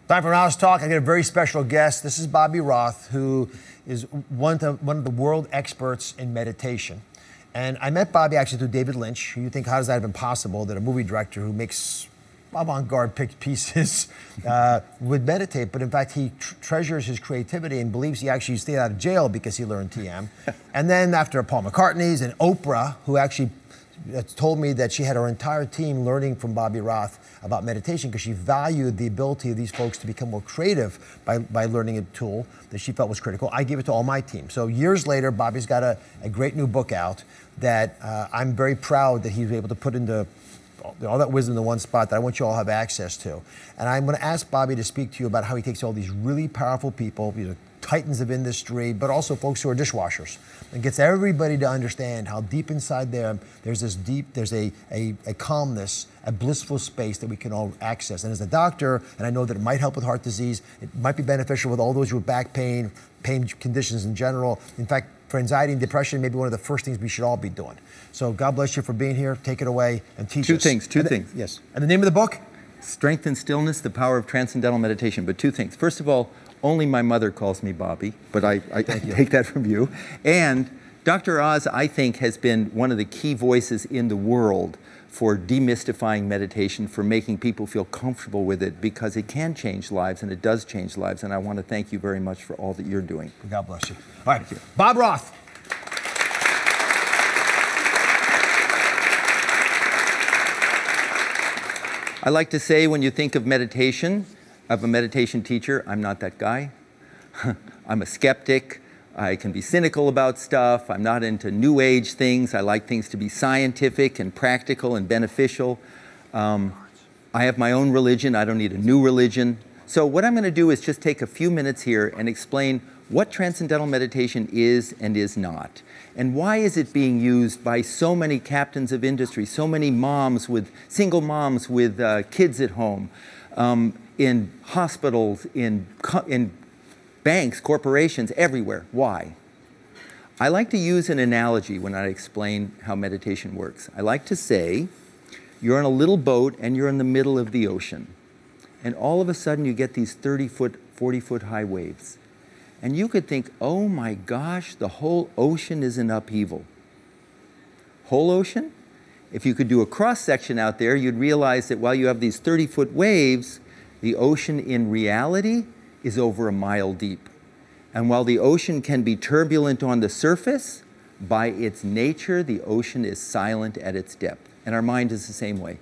Time for an hour's talk. I got a very special guest. This is Bobby Roth, who is one of the world experts in meditation. And I met Bobby actually through David Lynch. You think, how does that have been possible that a movie director who makes avant-garde pieces would meditate? But in fact, he treasures his creativity and believes he actually stayed out of jail because he learned TM. And then after Paul McCartney's and Oprah, who actually told me that she had her entire team learning from Bobby Roth about meditation because she valued the ability of these folks to become more creative by learning a tool that she felt was critical. I gave it to all my team. So years later, Bobby's got a great new book out that I'm very proud that he was able to put into all that wisdom in one spot that I want you all to have access to. And I'm going to ask Bobby to speak to you about how he takes all these really powerful people, these are titans of industry, but also folks who are dishwashers, and gets everybody to understand how deep inside them there's a calmness, a blissful space that we can all access. And as a doctor, and I know that it might help with heart disease, it might be beneficial with all those with back pain, pain conditions in general. In fact, for anxiety and depression, maybe one of the first things we should all be doing. So God bless you for being here. Take it away and teach us. Two things. Yes. And the name of the book? Strength and Stillness, the Power of Transcendental Meditation. But two things. First of all, only my mother calls me Bobby, but I take that from you. And Dr. Oz, I think, has been one of the key voices in the world for demystifying meditation, for making people feel comfortable with it, because it can change lives, and it does change lives. And I want to thank you very much for all that you're doing. God bless you. All right, Bob Roth. I like to say, when you think of meditation, of a meditation teacher, I'm not that guy. I'm a skeptic. I can be cynical about stuff. I'm not into new age things. I like things to be scientific and practical and beneficial. I have my own religion. I don't need a new religion. So what I'm going to do is just take a few minutes here and explain what transcendental meditation is and is not. And why is it being used by so many captains of industry, so many moms with, single moms with kids at home, in hospitals, in banks, corporations, everywhere. Why? I like to use an analogy when I explain how meditation works. I like to say, you're on a little boat and you're in the middle of the ocean. And all of a sudden you get these 30-foot, 40-foot high waves. And you could think, oh my gosh, the whole ocean is in upheaval. Whole ocean? If you could do a cross-section out there, you'd realize that while you have these 30-foot waves, the ocean in reality is over a mile deep. And while the ocean can be turbulent on the surface, by its nature, the ocean is silent at its depth. And our mind is the same way.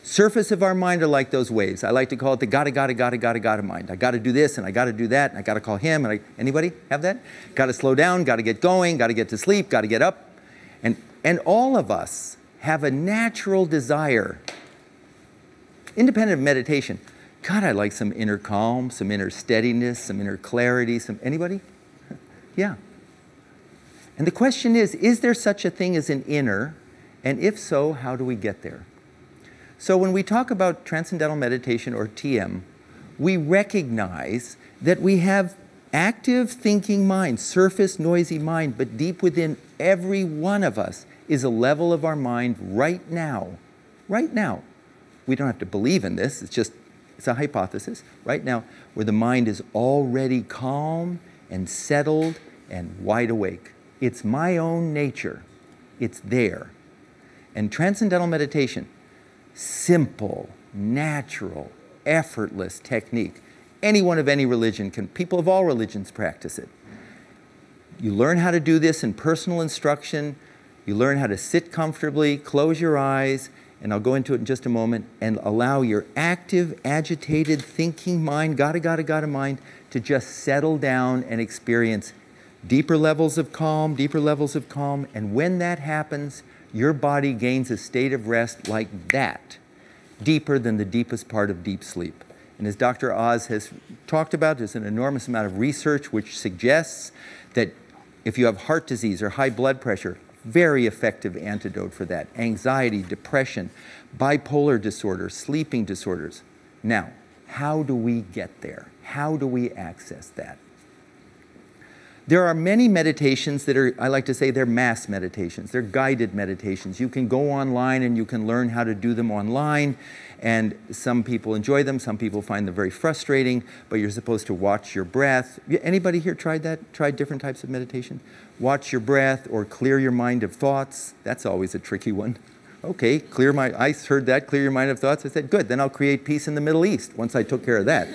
Surface of our mind are like those waves. I like to call it the gotta mind. I gotta do this and I gotta do that and I gotta call him. And anybody have that? Gotta slow down, gotta get going, gotta get to sleep, gotta get up. And all of us have a natural desire, independent of meditation. God, I like some inner calm, some inner steadiness, some inner clarity. Anybody? Yeah. And the question is there such a thing as an inner? And if so, how do we get there? So when we talk about transcendental meditation or TM, we recognize that we have active thinking mind, surface noisy mind, but deep within every one of us is a level of our mind right now. Right now. We don't have to believe in this, it's a hypothesis. Right now, where the mind is already calm and settled and wide awake. It's my own nature. It's there. And transcendental meditation, simple, natural, effortless technique. Anyone of any religion can, people of all religions practice it. You learn how to do this in personal instruction. You learn how to sit comfortably, close your eyes, and I'll go into it in just a moment, and allow your active, agitated, thinking mind, gotta mind, to just settle down and experience deeper levels of calm, and when that happens, your body gains a state of rest like that, deeper than the deepest part of deep sleep. And as Dr. Oz has talked about, there's an enormous amount of research which suggests that if you have heart disease or high blood pressure, very effective antidote for that. Anxiety, depression, bipolar disorder, sleeping disorders. Now, how do we get there? How do we access that? There are many meditations that are, I like to say, they're mass meditations. They're guided meditations. You can go online and you can learn how to do them online. And some people enjoy them. Some people find them very frustrating. But you're supposed to watch your breath. Anybody here tried that? Tried different types of meditation? Watch your breath or clear your mind of thoughts. That's always a tricky one. Okay, I heard that, clear your mind of thoughts. I said, good, then I'll create peace in the Middle East once I took care of that.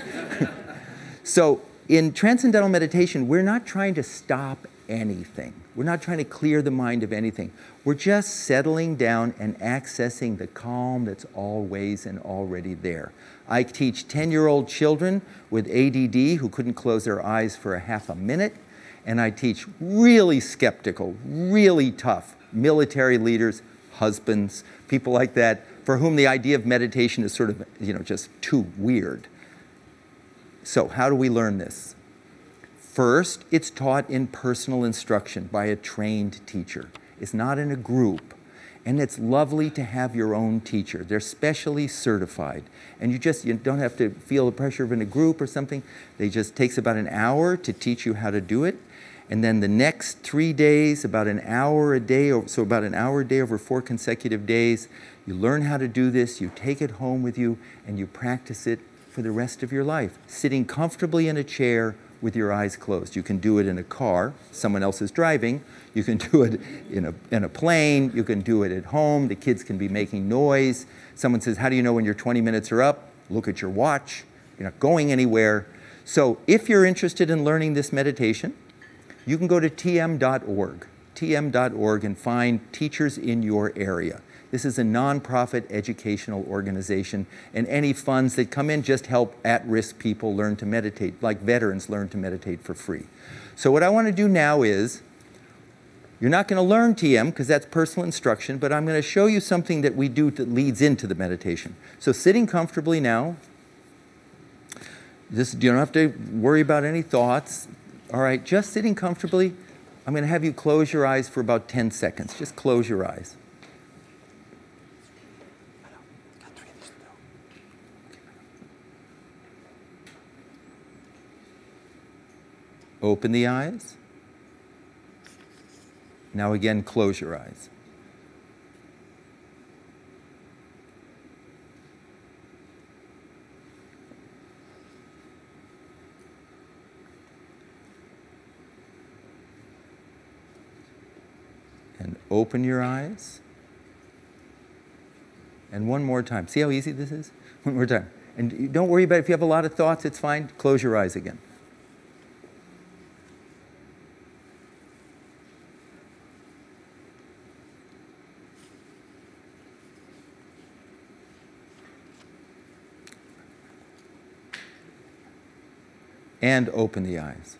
So in Transcendental Meditation, we're not trying to stop anything. We're not trying to clear the mind of anything. We're just settling down and accessing the calm that's always and already there. I teach 10-year-old children with ADD who couldn't close their eyes for a half a minute, and I teach really skeptical, really tough military leaders, husbands, people like that, for whom the idea of meditation is sort of, just too weird. So how do we learn this? First, it's taught in personal instruction by a trained teacher. It's not in a group. And it's lovely to have your own teacher. They're specially certified. And you don't have to feel the pressure of in a group or something. They just takes about an hour to teach you how to do it. And then the next 3 days, about an hour a day, so about an hour a day over 4 consecutive days, you learn how to do this, you take it home with you, and you practice it for the rest of your life, sitting comfortably in a chair with your eyes closed. You can do it in a car, someone else is driving. You can do it in a plane. You can do it at home. The kids can be making noise. Someone says, how do you know when your 20 minutes are up? Look at your watch. You're not going anywhere. So if you're interested in learning this meditation, you can go to tm.org, and find teachers in your area. This is a nonprofit educational organization, and any funds that come in just help at-risk people learn to meditate, like veterans learn to meditate for free. So what I want to do now is, you're not going to learn TM because that's personal instruction, but I'm going to show you something that we do that leads into the meditation. So sitting comfortably now, you don't have to worry about any thoughts. All right, just sitting comfortably, I'm going to have you close your eyes for about 10 seconds. Just close your eyes. Open the eyes. Now again, close your eyes. And open your eyes. And one more time. See how easy this is? One more time. And don't worry about it. If you have a lot of thoughts, it's fine. Close your eyes again. And open the eyes.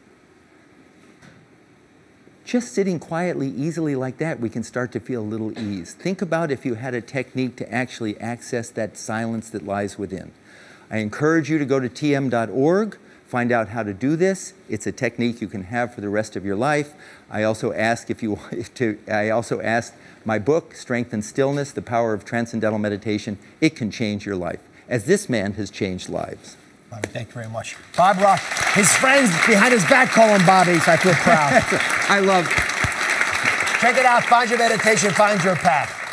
Just sitting quietly, easily like that, we can start to feel a little ease. Think about if you had a technique to actually access that silence that lies within. I encourage you to go to tm.org, find out how to do this. It's a technique you can have for the rest of your life. I also ask my book, Strength and Stillness, The Power of Transcendental Meditation. It can change your life, as this man has changed lives. Bobby, thank you very much. Bob Roth, his friends behind his back call him Bobby, so I feel proud. I love it. Check it out. Find your meditation, find your path.